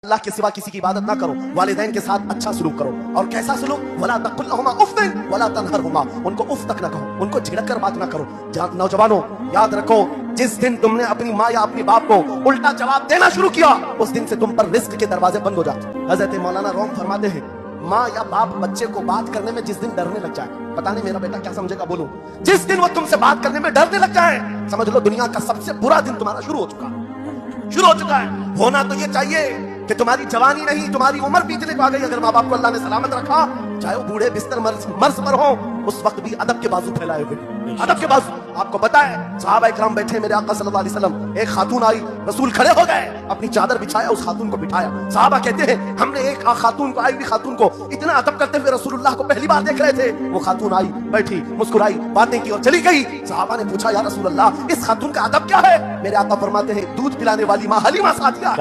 अल्लाह के सिवा किसी की इबादत ना करो, वालिदैन के साथ अच्छा सलूक करो। और कैसा सलूक? वला तकुल लहुमा उफ्फिन वला तनहरहुमा, उनको उफ तक ना कहो, उनको झिड़क कर बात ना करो। नौजवानों याद रखो, जिस दिन तुमने अपनी माँ या अपने बाप को उल्टा जवाब देना शुरू किया, उस दिन से तुम पर रिस्क के दरवाजे बंद हो जाते। हजरत मौलाना रोम फरमाते हैं, माँ या बाप बच्चे को बात करने में जिस दिन डरने लग जाए, पता नहीं मेरा बेटा क्या समझेगा बोलूं, जिस दिन वो तुमसे बात करने में डरने लग जाए, समझ लो दुनिया का सबसे बुरा दिन तुम्हारा शुरू हो चुका है। होना तो ये चाहिए कि तुम्हारी जवानी नहीं, तुम्हारी उम्र बीतने को आ गई। अगर माँ बाप को अल्लाह ने सलामत रखा, चाहे वो बूढ़े बिस्तर मर्ज पर हो, उस वक्त भी अदब के बाजू फैलाए हुए, अदब के बाजू। आपको पता है सहाबा इकराम बैठे, मेरे आका सल्लल्लाहु अलैहि वसल्लम, एक खातून आई, रसूल खड़े हो गए, अपनी चादर बिछाया, उस खातून को बिठाया। सहाबा कहते हैं हमने एक खातून को, आई हुई खातून को इतना अदब करते हुए रसूलुल्लाह को पहली बार देख रहे थे। वो खातून आई, बैठी, मुस्कुराई, बातें की और चली गई। सहाबा ने पूछा, या रसूलल्लाह इस खातून का अदब क्या है? मेरे आका फरमाते हैं, दूध पिलाने वाली माँ हलीमा सादिया।